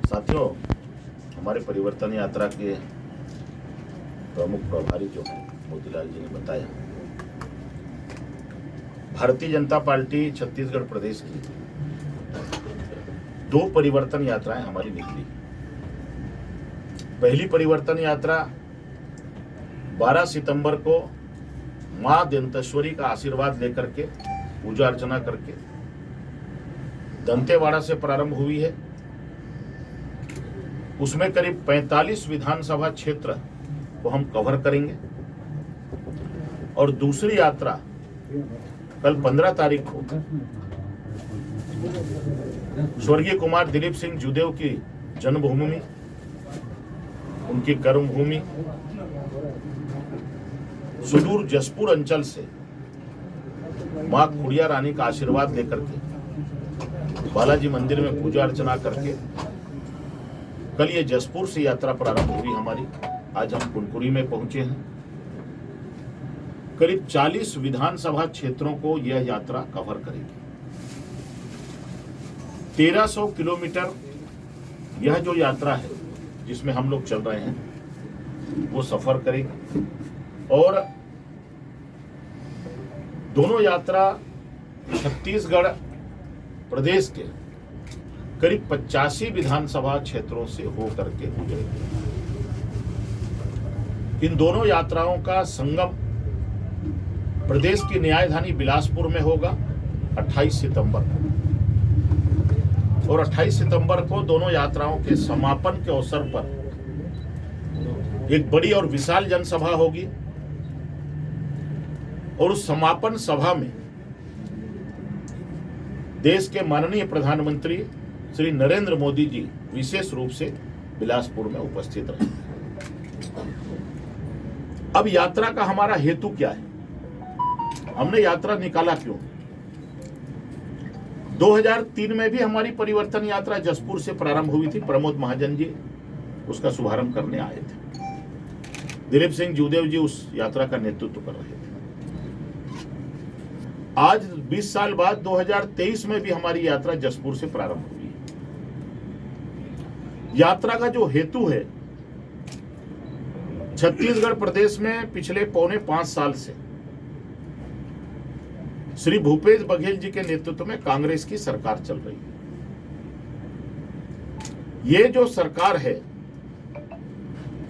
साथियों, हमारे परिवर्तन यात्रा के प्रमुख प्रभारी जो है मोतीलाल जी ने बताया, भारतीय जनता पार्टी छत्तीसगढ़ प्रदेश की 2 परिवर्तन यात्राएं हमारी निकली। पहली परिवर्तन यात्रा 12 सितंबर को मां दंतेश्वरी का आशीर्वाद लेकर के पूजा अर्चना करके दंतेवाड़ा से प्रारंभ हुई है। उसमें करीब 45 विधानसभा क्षेत्र को हम कवर करेंगे और दूसरी यात्रा कल 15 तारीख को स्वर्गीय कुमार दिलीप सिंह जूदेव की जन्मभूमि, उनकी कर्मभूमि सुदूर जसपुर अंचल से मां खुड़िया रानी का आशीर्वाद लेकर के बालाजी मंदिर में पूजा अर्चना करके कल ये जसपुर से यात्रा प्रारंभ हुई हमारी। आज हम कुनकुरी में पहुंचे हैं। करीब 40 विधानसभा क्षेत्रों को यह यात्रा कवर करेगी। 1300 किलोमीटर यह जो यात्रा है जिसमें हम लोग चल रहे हैं वो सफर करेगी और दोनों यात्रा छत्तीसगढ़ प्रदेश के करीब 85 विधानसभा क्षेत्रों से होकर के गुजरेगी। इन दोनों यात्राओं का संगम प्रदेश की न्यायधानी बिलासपुर में होगा 28 सितंबर को, और 28 सितंबर को दोनों यात्राओं के समापन के अवसर पर एक बड़ी और विशाल जनसभा होगी और उस समापन सभा में देश के माननीय प्रधानमंत्री श्री नरेंद्र मोदी जी विशेष रूप से बिलासपुर में उपस्थित रहेंगे। अब यात्रा का हमारा हेतु क्या है? हमने यात्रा निकाला क्यों? 2003 में भी हमारी परिवर्तन यात्रा जसपुर से प्रारंभ हुई थी। प्रमोद महाजन जी उसका शुभारंभ करने आए थे। दिलीप सिंह जूदेव जी उस यात्रा का नेतृत्व कर रहे थे। आज 20 साल बाद 2023 में भी हमारी यात्रा जसपुर से प्रारंभ हुई है। यात्रा का जो हेतु है, छत्तीसगढ़ प्रदेश में पिछले 4.25 साल से श्री भूपेश बघेल जी के नेतृत्व में कांग्रेस की सरकार चल रही है। ये जो सरकार है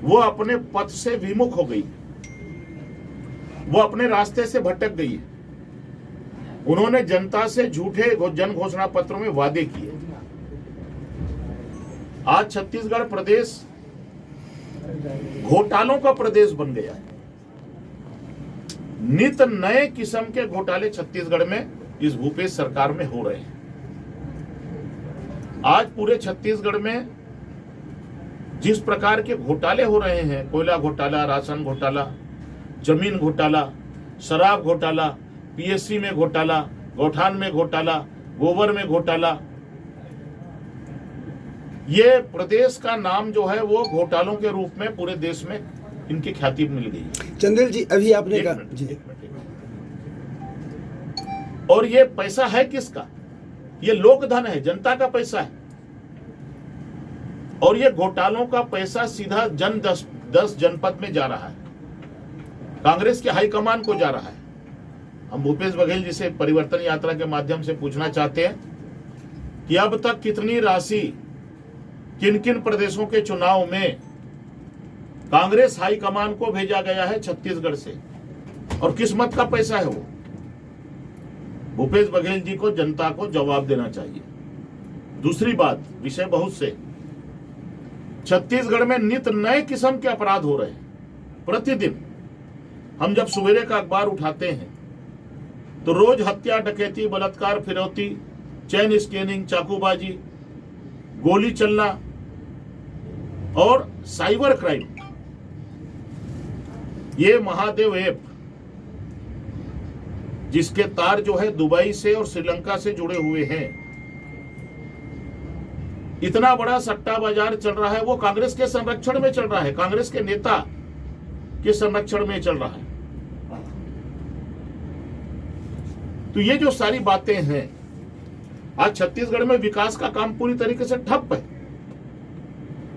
वो अपने पथ से विमुख हो गई, वो अपने रास्ते से भटक गई है। उन्होंने जनता से झूठे जन घोषणा पत्रों में वादे किए। आज छत्तीसगढ़ प्रदेश घोटालों का प्रदेश बन गया है। नित नए किस्म के घोटाले छत्तीसगढ़ में इस भूपेश सरकार में हो रहे हैं। आज पूरे छत्तीसगढ़ में जिस प्रकार के घोटाले हो रहे हैं, कोयला घोटाला, राशन घोटाला, जमीन घोटाला, शराब घोटाला, पीएससी में घोटाला, गौठान में घोटाला, गोबर में घोटाला, ये प्रदेश का नाम जो है वो घोटालों के रूप में पूरे देश में इनकी ख्याति मिल गई। चंदेल जी, अभी आपने कहा जी, और ये पैसा है किसका? ये लोक धन है, जनता का पैसा है। और ये घोटालों का पैसा सीधा 10 जनपद में जा रहा है, कांग्रेस के हाईकमान को जा रहा है। हम भूपेश बघेल जी से परिवर्तन यात्रा के माध्यम से पूछना चाहते हैं कि अब तक कितनी राशि किन किन प्रदेशों के चुनाव में कांग्रेस हाईकमान को भेजा गया है छत्तीसगढ़ से, और किस मत का पैसा है वो? भूपेश बघेल जी को, जनता को जवाब देना चाहिए। दूसरी बात, विषय बहुत से, छत्तीसगढ़ में नित नए किस्म के अपराध हो रहे हैं। प्रतिदिन हम जब सवेरे का अखबार उठाते हैं तो रोज हत्या, डकैती, बलात्कार, फिरौती, चेन स्कैनिंग, चाकूबाजी, गोली चलना और साइबर क्राइम, ये महादेव ऐप जिसके तार जो है दुबई से और श्रीलंका से जुड़े हुए हैं, इतना बड़ा सट्टा बाजार चल रहा है, वो कांग्रेस के संरक्षण में चल रहा है, कांग्रेस के नेता के संरक्षण में चल रहा है। तो ये जो सारी बातें हैं, आज छत्तीसगढ़ में विकास का काम पूरी तरीके से ठप है।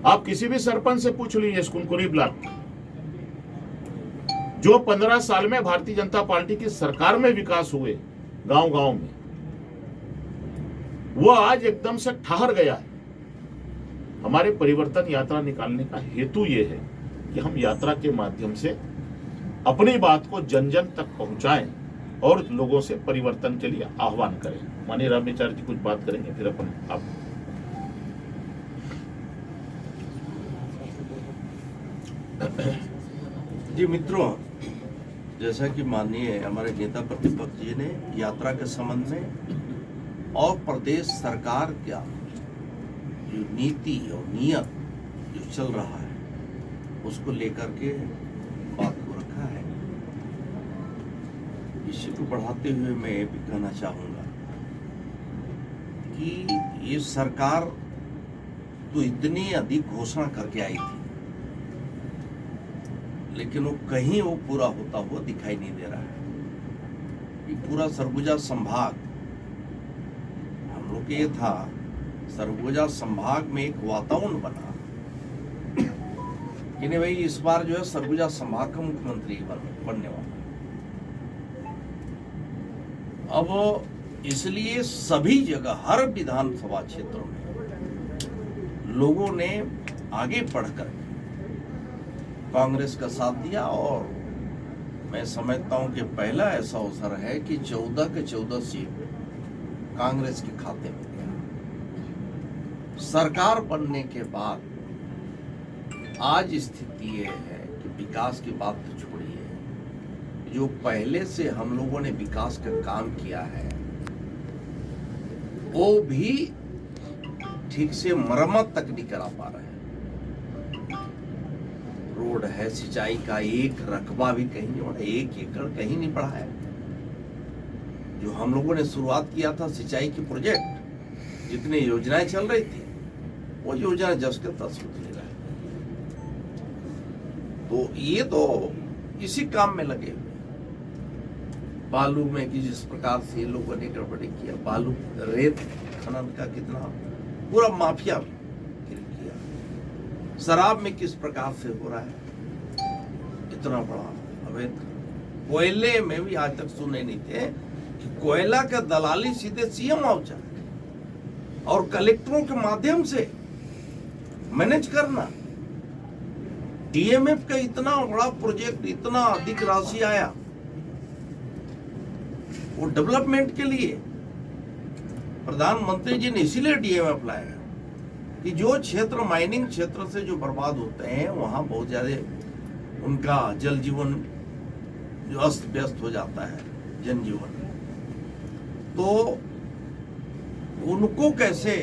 आप किसी भी सरपंच से पूछ लीजिए कुनकुनी ब्लॉक के, जो 15 साल में भारतीय जनता पार्टी की सरकार में विकास हुए गांव गांव में, वो आज एकदम से ठहर गया है। हमारे परिवर्तन यात्रा निकालने का हेतु ये है कि हम यात्रा के माध्यम से अपनी बात को जन जन तक पहुंचाएं और लोगों से परिवर्तन के लिए आह्वान करें। माननीय रामेचार्य जी कुछ बात करेंगे, फिर अपन आप। जी मित्रों, जैसा कि माननीय हमारे नेता प्रतिपक्ष जी ने यात्रा के संबंध में और प्रदेश सरकार का जो नीति और नियत जो चल रहा है उसको लेकर के बात को रखा है, इसी को बढ़ाते हुए मैं ये भी कहना चाहूँगा कि ये सरकार तो इतनी अधिक घोषणा करके आई थी, लेकिन वो कहीं वो पूरा होता हुआ दिखाई नहीं दे रहा है। ये पूरा सरगुजा संभाग, हम लोग ये था सरगुजा संभाग में एक वातावरण बना कि नहीं भाई इस बार जो है सरगुजा संभाग का मुख्यमंत्री बनने वाला। अब इसलिए सभी जगह हर विधानसभा क्षेत्रों में लोगों ने आगे बढ़कर कांग्रेस का साथ दिया और मैं समझता हूं कि पहला ऐसा अवसर है कि 14 के 14 सीट कांग्रेस के खाते में गया। सरकार बनने के बाद आज स्थिति ये है कि विकास की बात तो छोड़िए, जो पहले से हम लोगों ने विकास का काम किया है वो भी ठीक से मरम्मत तक नहीं करा पा रहे हैं। रोड है, सिंचाई का एक रकबा भी कहीं नहीं बढ़ा, 1 एकड़ कहीं नहीं बढ़ा है। जो हम लोगों ने शुरुआत किया था सिंचाई की प्रोजेक्ट, जितनी योजनाएं चल रही थी वो योजना जस के तस ले रहा है। तो ये तो इसी काम में लगे हुए। बालू में कि जिस प्रकार से लोगों ने गड़बड़ी किया, बालू रेत खनन का कितना पूरा माफिया किया, शराब में किस प्रकार से हो रहा है इतना बड़ा अवैध। कोयले में भी आज तक सुने नहीं थे कि कोयला का दलाली सीधे सीएम हाउस और कलेक्टरों के माध्यम से मैनेज करना। डीएमएफ का इतना बड़ा प्रोजेक्ट, इतना अधिक राशि आया वो डेवलपमेंट के लिए। प्रधानमंत्री जी ने इसीलिए डीएमएफ लाया कि जो क्षेत्र माइनिंग क्षेत्र से जो बर्बाद होते हैं वहां बहुत ज्यादा उनका जल जीवन जो अस्त व्यस्त हो जाता है, जनजीवन, तो उनको कैसे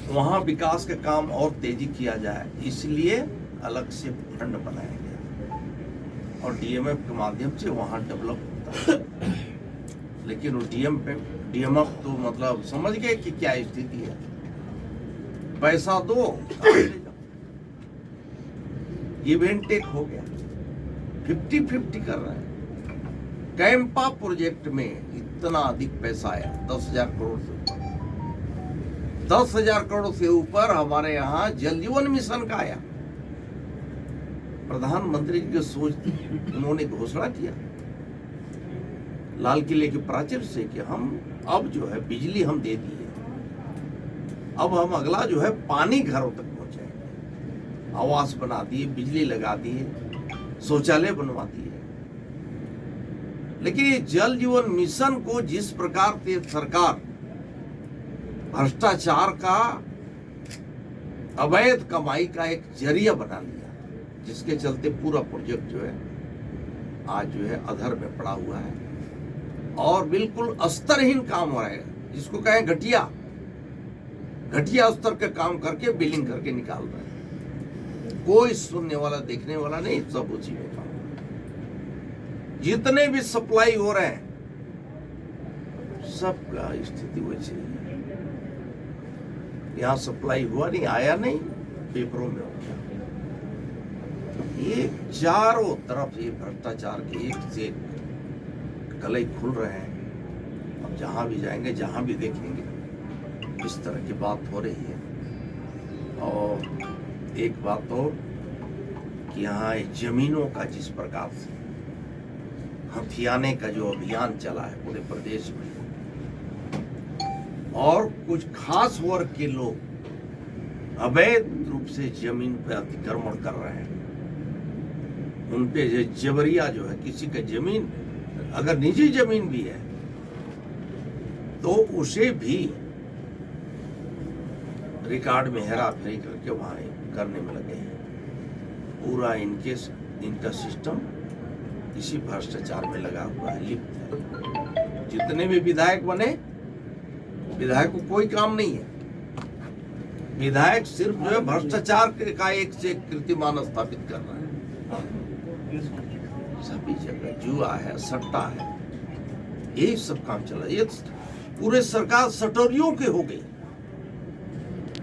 वहां विकास का काम और तेजी किया जाए, इसलिए अलग से फंड बनाया गया और डीएमएफ के माध्यम से वहां डेवलप होता है। लेकिन वो डीएमएफ तो मतलब समझ गए कि क्या स्थिति है, पैसा दो इवेंट टेक हो गया, 50-50 कर रहे हैं। कैंपा प्रोजेक्ट में इतना अधिक पैसा आया, 10,000 करोड़ से ऊपर, 10,000 करोड़ से ऊपर हमारे यहाँ जल जीवन मिशन का आया। प्रधानमंत्री की सोच थी, उन्होंने घोषणा किया लाल किले के प्राचीर से कि हम अब जो है बिजली हम दे दिए, अब हम अगला जो है पानी घरों तक पहुंचाएंगे, आवास बना दिए, बिजली लगा दिए, शौचालय बनवा दिए। लेकिन ये जल जीवन मिशन को जिस प्रकार से सरकार भ्रष्टाचार का, अवैध कमाई का एक जरिया बना लिया, जिसके चलते पूरा प्रोजेक्ट जो है आज जो है अधर में पड़ा हुआ है और बिल्कुल स्तरहीन काम हो रहा है, जिसको कहें घटिया स्तर का काम करके बिलिंग करके निकाल रहे हैं। कोई सुनने वाला देखने वाला नहीं, सब उसी में काम। जितने भी सप्लाई हो रहे हैं सबका स्थिति वैसी है। यहाँ सप्लाई हुआ नहीं, आया नहीं, पेपरों में हो गया। ये चारों तरफ ये भ्रष्टाचार के एक से गले खुल रहे हैं। अब जहां भी जाएंगे, जहां भी देखेंगे, इस तरह की बात हो रही है और एक बात और कि यहाँ जमीनों का जिस प्रकार से हथियाने का जो अभियान चला है पूरे प्रदेश में, और कुछ खास वर्ग के लोग अवैध रूप से जमीन पर अतिक्रमण कर रहे हैं, उन पे जबरिया जो है, किसी का जमीन अगर निजी जमीन भी है तो उसे भी रिकॉर्ड में हेरा फेरी करके वहां करने में लगे हैं। पूरा इनका सिस्टम इसी भ्रष्टाचार में लगा हुआ है, लिप्त है। जितने भी विधायक बने, विधायक को कोई काम नहीं है। विधायक सिर्फ जो है भ्रष्टाचार का एक से एक कीर्तिमान स्थापित कर रहा है। सभी जगह जुआ है, सट्टा है, यही सब काम चला। ये पूरे सरकार सटोरियों के हो गई।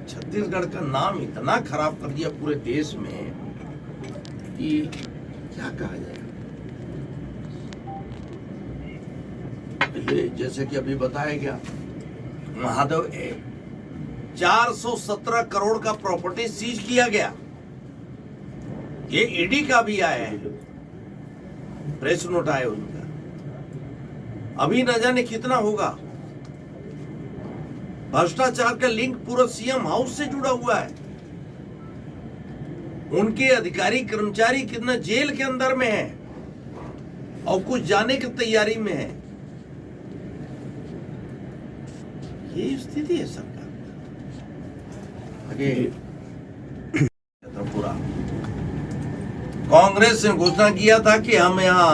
छत्तीसगढ़ का नाम इतना खराब कर दिया पूरे देश में कि क्या कहा जाए। जैसे कि अभी बताया गया, महादेव 417 करोड़ का प्रॉपर्टी सीज किया गया। ये ईडी का भी आया है, प्रेस नोट आया उनका। अभी न जाने कितना होगा। भ्रष्टाचार का लिंक पूरा सीएम हाउस से जुड़ा हुआ है। उनके अधिकारी कर्मचारी कितना जेल के अंदर में है और कुछ जाने की तैयारी में है। ये स्थिति है सरकार आगे। पूरा कांग्रेस ने घोषणा किया था कि हम यहाँ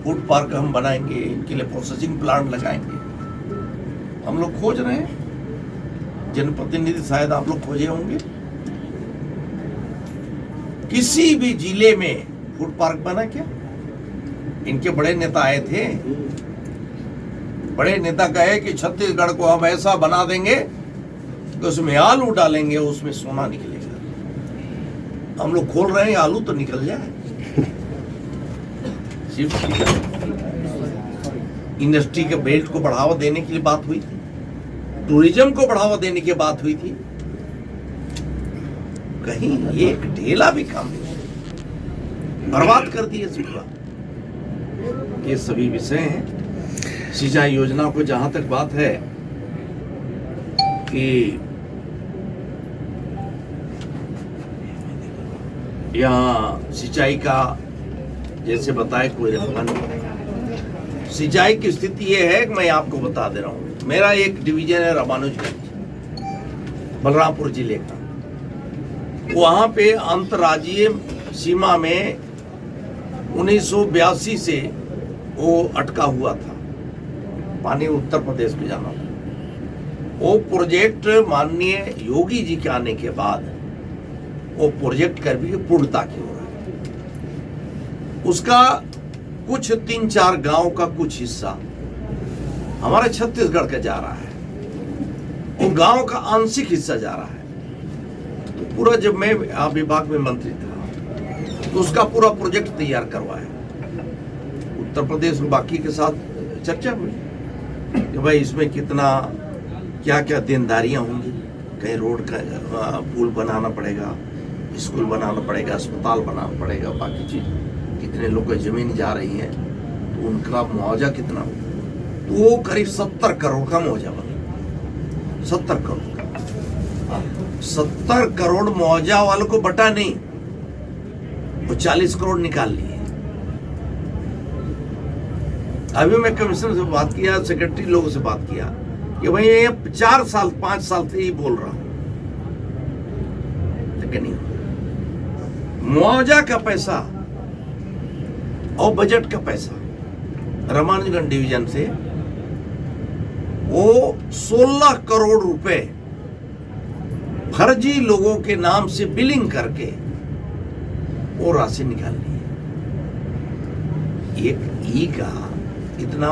फूड पार्क हम बनाएंगे, इनके लिए प्रोसेसिंग प्लांट लगाएंगे। हम लोग खोज रहे हैं, जनप्रतिनिधि शायद आप लोग खोजे होंगे। किसी भी जिले में फूड पार्क बना क्या? इनके बड़े नेता आए थे, बड़े नेता कहे कि छत्तीसगढ़ को हम ऐसा बना देंगे कि उसमें आलू डालेंगे, उसमें सोना निकलेगा। हम लोग खोल रहे हैं, आलू तो निकल जाए। इंडस्ट्री के बेल्ट को बढ़ावा देने के लिए बात हुई थी, टूरिज्म को बढ़ावा देने की बात हुई थी। कहीं एक ढेला भी काम नहीं, बर्बाद कर दिए पूरा। ये सभी विषय हैं। सिंचाई योजना को जहां तक बात है कि यहाँ सिंचाई का जैसे बताए कोई रखा नहीं। सिंचाई की स्थिति ये है कि मैं आपको बता दे रहा हूँ। मेरा एक डिवीजन है रामानुजगंज, बलरामपुर जिले का। वहाँ पे अंतर्राज्यीय सीमा में 1982 से वो अटका हुआ था, पानी उत्तर प्रदेश में जाना था। वो प्रोजेक्ट माननीय योगी जी के आने के बाद वो प्रोजेक्ट कर भी पूर्णता की हो रहा है। उसका कुछ 3-4 गांव का कुछ हिस्सा हमारे छत्तीसगढ़ का जा रहा है, वो गांव का आंशिक हिस्सा जा रहा है। तो पूरा जब मैं विभाग में मंत्री था तो उसका पूरा प्रोजेक्ट तैयार करवाया। उत्तर प्रदेश में बाकी के साथ चर्चा हुई कि भाई इसमें कितना क्या क्या देनदारियां होंगी। कहीं रोड का पुल बनाना पड़ेगा, स्कूल बनाना पड़ेगा, अस्पताल बनाना पड़ेगा, बाकी चीज कितने लोग की जमीन जा रही है तो उनका मुआवजा कितना होगा। तो वो करीब 70 करोड़ का मुआवजा बना। 70 करोड़ का 70 करोड़ मुआवजा वालों को बटा नहीं, वो 40 करोड़ निकाल लिए। अभी मैं कमिश्नर से बात किया, सेक्रेटरी लोगों से बात किया कि भाई ये 4 साल 5 साल से ही बोल रहा हूं, लेकिन नहीं। मुआवजा का पैसा और बजट का पैसा रामानुजगंज डिवीजन से वो 16 करोड़ रुपए फर्जी लोगों के नाम से बिलिंग करके वो राशि निकाल ली। एक ई का इतना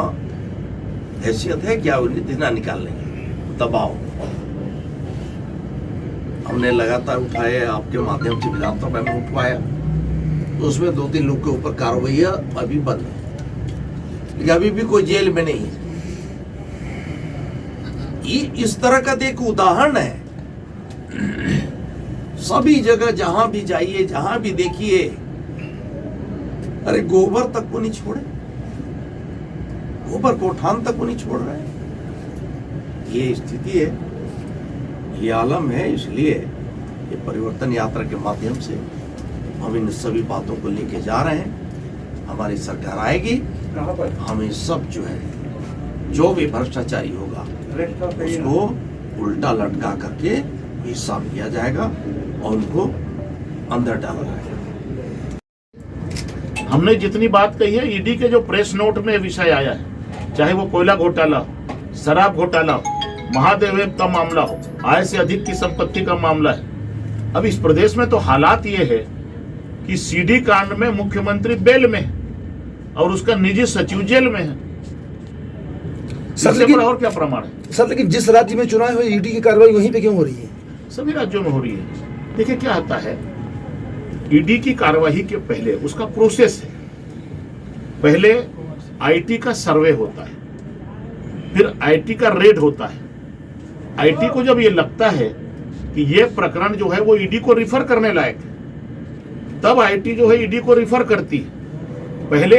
हैसियत है क्या इतना निकाल लेंगे? दबाव हमने लगातार उठाए, आपके माध्यम से विधानसभा में उठवाया, तो उसमें 2-3 लोग के ऊपर कार्रवाई अभी बंद है, लेकिन अभी भी कोई जेल में नहीं है। ये इस तरह का एक उदाहरण है सभी जगह जहां भी जाइए, जहां भी देखिए, अरे गोबर तक को नहीं छोड़े, गोबर कोठान तक को नहीं छोड़ रहे। ये स्थिति है, ये आलम है। इसलिए ये परिवर्तन यात्रा के माध्यम से हम इन सभी बातों को लेके जा रहे हैं। हमारी सरकार आएगी, हमें सब जो है, जो भी भ्रष्टाचारी होगा उसको उल्टा लटका करके हिसाब लिया जाएगा और उनको अंदर डाला जाएगा। हमने जितनी बात कही है, ईडी के जो प्रेस नोट में विषय आया है, चाहे वो कोयला घोटाला, शराब घोटाला, महादेव का मामला हो, आय से अधिक की संपत्ति का मामला है। अब इस प्रदेश में तो हालात ये है कि सीडी कांड में मुख्यमंत्री बेल में है और उसका निजी सचिव जेल में है। इससे बड़ा और क्या प्रमाण है? सर, लेकिन जिस राज्य में चुनाव हुए ईडी की कार्रवाई वहीं पे क्यों हो रही है? सभी राज्यों में हो रही है। देखिए क्या आता है, ईडी की कार्यवाही के पहले उसका प्रोसेस है। पहले आईटी का सर्वे होता है, फिर आईटी का रेड होता है। आईटी को जब ये लगता है कि ये प्रकरण जो है वो ईडी को रिफर करने लायक है, तब आईटी जो है ईडी को रिफर करती है। पहले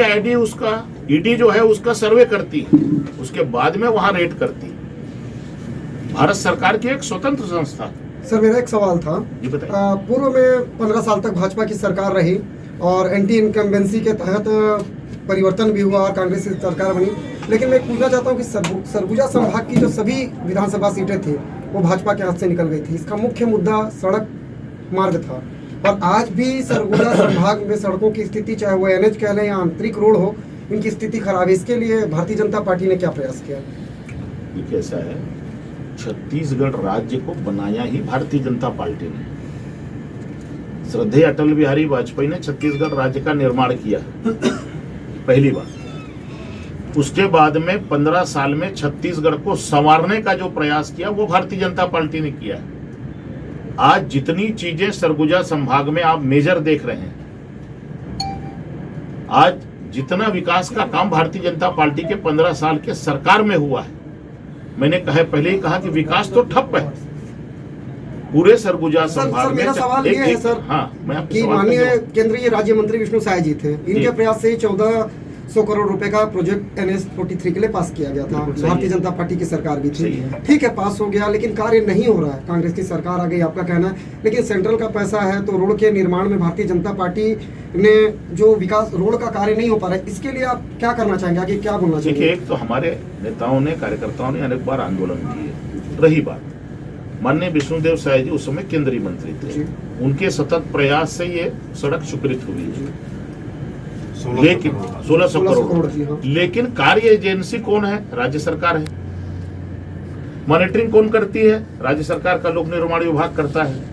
ईडी जो है उसका सर्वे करती है, उसके बाद में वहां रेड करती है। भारत सरकार की एक स्वतंत्र संस्था। सर, मेरा एक सवाल था। जी बताइए। पूर्व में 15 साल तक भाजपा की सरकार रही और एंटी इनकम्बेंसी के तहत परिवर्तन भी हुआ और कांग्रेस की सरकार बनी, लेकिन मैं पूछना चाहता हूं कि सरगुजा संभाग की जो सभी विधानसभा सीटें थी वो भाजपा के हाथ से निकल गई थी। इसका मुख्य मुद्दा सड़क मार्ग था और आज भी सरगुजा संभाग में सड़कों की स्थिति, चाहे वो एनएच कह लें या आंतरिक रोड हो, इनकी स्थिति खराब है। इसके लिए भारतीय जनता पार्टी ने क्या प्रयास किया? देखिए ऐसा है, छत्तीसगढ़ राज्य को बनाया ही भारतीय जनता पार्टी ने। श्रद्धेय अटल बिहारी वाजपेयी ने छत्तीसगढ़ राज्य का निर्माण किया, पहली बात। उसके बाद में 15 साल में छत्तीसगढ़ को संवारने का जो प्रयास किया वो भारतीय जनता पार्टी ने किया। आज जितनी चीजें सरगुजा संभाग में आप मेजर देख रहे हैं, आज जितना विकास का काम भारतीय जनता पार्टी के 15 साल के सरकार में हुआ है, मैंने पहले ही कहा कि विकास तो ठप है पूरे सरगुजा संभाग में। मेरा सवाल ये है सर, हाँ, मैं कि माननीय केंद्रीय राज्य मंत्री विष्णु साय जी थे, इनके प्रयास से 1400 करोड़ रुपए का प्रोजेक्ट NH 43 के लिए पास किया गया था। भारतीय जनता पार्टी की सरकार भी थी, ठीक है, पास हो गया, लेकिन कार्य नहीं हो रहा है। कांग्रेस की सरकार आ गई, आपका कहना है, लेकिन सेंट्रल का पैसा है तो रोड के निर्माण में भारतीय जनता पार्टी ने जो विकास, रोड का कार्य नहीं हो पा रहा है, इसके लिए आप क्या करना चाहेंगे, आगे क्या बोलना चाहिए? देखिए, एक तो हमारे नेताओं ने, कार्यकर्ताओं ने अनेक बार आंदोलन किए। रही बात, माननीय विष्णुदेव साय जी उस समय केंद्रीय मंत्री थे, उनके सतत प्रयास से ये सड़क स्वीकृत हुई है, लेकिन 1600 करोड़। लेकिन कार्य एजेंसी कौन है? राज्य सरकार है। मॉनिटरिंग कौन करती है? राज्य सरकार का लोक निर्माण विभाग करता है।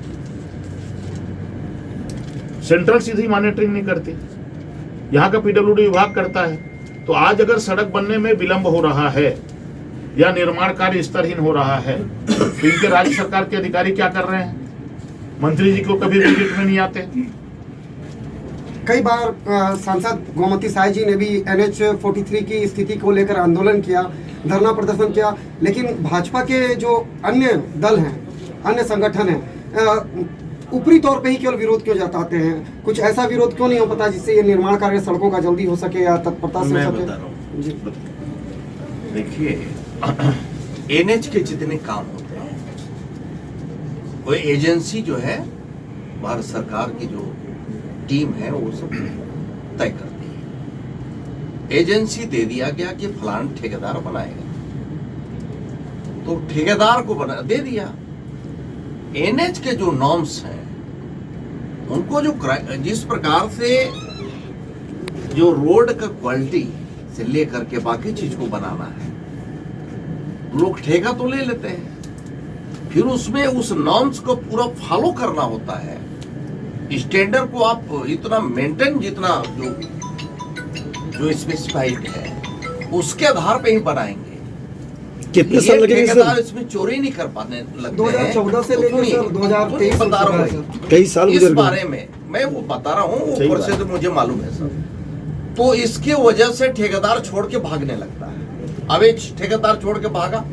सेंट्रल सीधी मॉनिटरिंग नहीं करती, यहाँ का PWD विभाग करता है। तो आज अगर सड़क बनने में विलंब हो रहा है या निर्माण कार्य स्तरहीन हो रहा है, तो इनके राज्य सरकार के अधिकारी क्या कर रहे हैं? मंत्री जी को कभी विजिट में नहीं आते। कई बार सांसद गोमती साय जी ने भी NH 43 की स्थिति को लेकर आंदोलन किया, धरना प्रदर्शन किया, लेकिन भाजपा के जो अन्य दल हैं, अन्य संगठन हैं, ऊपरी तौर पे ही केवल विरोध क्यों जताते हैं? कुछ ऐसा विरोध क्यों नहीं हो पाता जिससे ये निर्माण कार्य सड़कों का जल्दी हो सके या तत्परता से हो सके? बता रहा हूं। देखिए, NH के जितने काम होते हैं वो एजेंसी जो है, भारत सरकार की जो टीम है वो सब तय करती है। एजेंसी दे दिया गया कि फलान ठेकेदार बनाएगा, तो ठेकेदार को बना दे दिया। NH के जो नॉर्म्स हैं, उनको जो जिस प्रकार से जो रोड का क्वालिटी से लेकर के बाकी चीज को बनाना है, लोग ठेका तो ले लेते हैं, फिर उसमें उस नॉर्म्स को पूरा फॉलो करना होता है। स्टैंडर्ड को आप इतना मेंटेन, जितना जो स्पेसिफाइड है उसके आधार पे ही बनाएंगे। कितने साल लगेंगे सर? इसमें चोरी नहीं कर पाने लगते 2014 से लेकर सर 2023 बता रहा हूँ, कई साल इस बारे में मैं वो बता रहा हूँ, ऊपर से तो मुझे मालूम है सब। तो इसके वजह से ठेकेदार छोड़ के भागने लगता है। अब एक ठेकेदार छोड़ के भागा,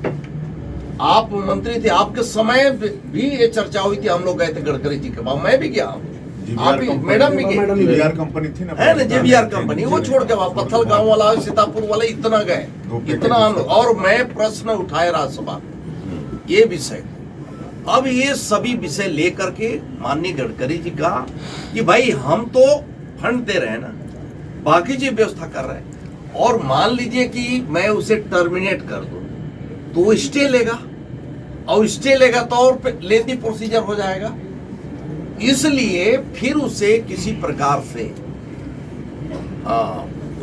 आप मंत्री थे, आपके समय भी ये चर्चा हुई थी, हम लोग गए थे गडकरी जी के पास, मैं भी गया हूँ, आप भी, मैडम भी गए, जेवीआर कंपनी थी ना, है ना जेवीआर कंपनी, वो छोड़ के वहाँ पत्थल गांव वाला, सीतापुर वाले इतना गए, इतना हम लोग, और मैं प्रश्न उठाए राज्यसभा ये विषय। अब ये सभी विषय लेकर के माननीय गडकरी जी का कि भाई हम तो फंड दे रहे हैं ना, बाकी जी व्यवस्था कर रहे हैं, और मान लीजिए कि मैं उसे टर्मिनेट कर दूं तो वो स्टे लेगा, और स्टे लेगा तो और लेंदी प्रोसीजर हो जाएगा, इसलिए फिर उसे किसी प्रकार से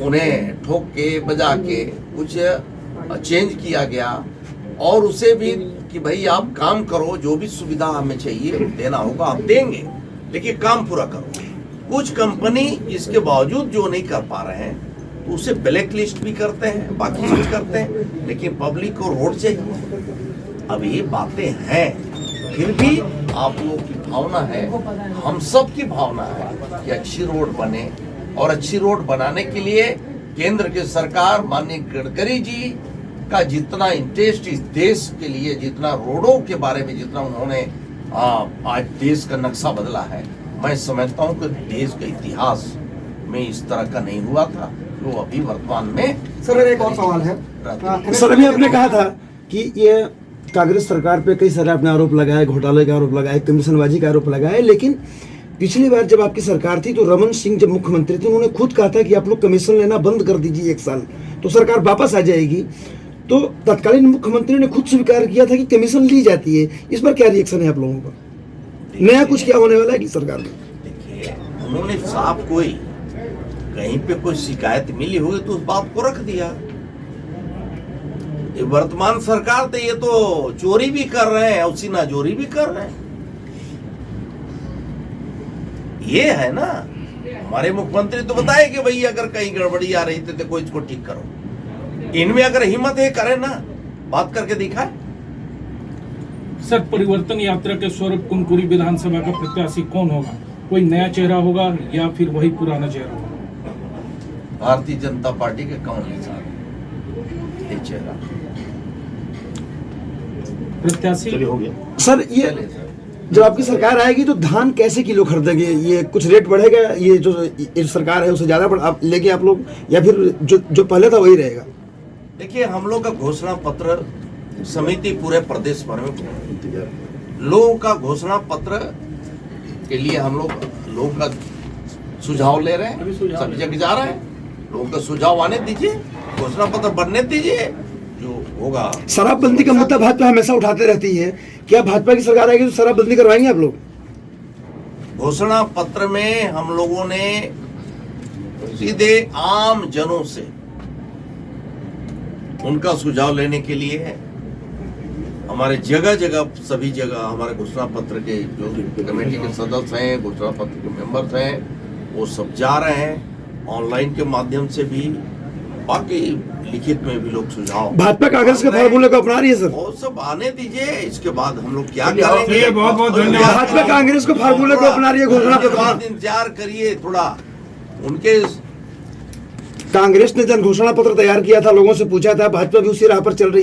उन्हें ठोक के बजा के कुछ चेंज किया गया, और उसे भी कि भाई आप काम करो, जो भी सुविधा हमें चाहिए देना होगा आप देंगे, लेकिन काम पूरा करो। कुछ कंपनी इसके बावजूद जो नहीं कर पा रहे हैं तो उसे ब्लैक लिस्ट भी करते हैं, बाकी चीज करते हैं, लेकिन पब्लिक को रोड चाहिए। अब ये बातें हैं, फिर भी आप लोगों की भावना है, हम सब की भावना है कि अच्छी रोड बने, और अच्छी रोड बनाने के लिए केंद्र की सरकार माननीय गडकरी जी का जितना इंटरेस्ट इस देश के लिए, जितना रोडों के बारे में जितना उन्होंने आज देश का नक्शा बदला है, मैं समझता हूँ कि देश के इतिहास में इस तरह का नहीं हुआ था जो अभी वर्तमान में। सर मेरा एक और सवाल है। सर अभी आपने कहा था कि ये कांग्रेस सरकार पे कई सारे आपने आरोप लगाए, घोटाले का आरोप लगाए, कमीशनबाजी का आरोप लगाए, लेकिन पिछली बार जब आपकी सरकार थी तो रमन सिंह जब मुख्यमंत्री थे उन्होंने खुद कहा था कि आप लोग कमीशन लेना बंद कर दीजिए 1 साल तो सरकार वापस आ जाएगी। तो तत्कालीन मुख्यमंत्री ने खुद स्वीकार किया था कि कमीशन ली जाती है। इस पर क्या रिएक्शन है आप लोगों का? नया कुछ क्या होने वाला है कि सरकार में? देखिए, उन्होंने साफ कोई कहीं पे कोई शिकायत मिली होगी तो उस बात को रख दिया। ये वर्तमान सरकार तो ये तो चोरी भी कर रहे हैं और सीनाजोरी भी कर रहे हैं, ये है ना। हमारे मुख्यमंत्री तो बताए कि भाई अगर कहीं गड़बड़ी आ रही थी तो कोई इसको ठीक करो, इनमें अगर हिम्मत है करे ना, बात करके दिखाए। सर परिवर्तन यात्रा के स्वरूप कुनकुरी विधानसभा का प्रत्याशी कौन होगा? कोई नया चेहरा होगा या फिर वही पुराना चेहरा होगा? भारतीय जनता पार्टी के कौन है ये चेहरा प्रत्याशी? चलिए हो गया सर ये जब आपकी सरकार आएगी तो धान कैसे किलो खरीदेंगे? ये कुछ रेट बढ़ेगा? ये जो सरकार है उसे ज्यादा आप लेके आप लोग, या फिर जो पहले था वही रहेगा? देखिए, हम लोग का घोषणा पत्र समिति पूरे प्रदेश भर में लोगों का घोषणा पत्र के लिए हम लोगों का सुझाव ले रहे हैं, सभी जगह जा रहे हैं, लोगों का सुझाव आने दीजिए, घोषणा पत्र बनने दीजिए, जो होगा। शराबबंदी का मुद्दा भाजपा हमेशा उठाते रहती है, क्या भाजपा की सरकार आएगी तो शराबबंदी करवाएंगे आप लोग? घोषणा पत्र में हम लोगों ने सीधे आम जनों से उनका सुझाव लेने के लिए हमारे जगह जगह सभी जगह हमारे घोषणा पत्र के जो कमेटी के सदस्य हैं, घोषणा पत्र के मेंबर्स हैं, वो सब जा रहे हैं, ऑनलाइन के माध्यम से भी, बाकी लिखित में भी लोग सुझाव। भाजपा कांग्रेस के फार्मूले को अपना रही है सर? वो सब आने दीजिए, इसके बाद हम लोग क्या करेंगे। बहुत बहुत धन्यवाद। भाजपा कांग्रेस को फार्मूले को अपना रही है, घोषणा उसके पत्र बाद इंतजार करिए थोड़ा। उनके कांग्रेस ने जन घोषणा पत्र तैयार किया था, लोगों से पूछा था, भाजपा भी उसी राह पर चल रही है।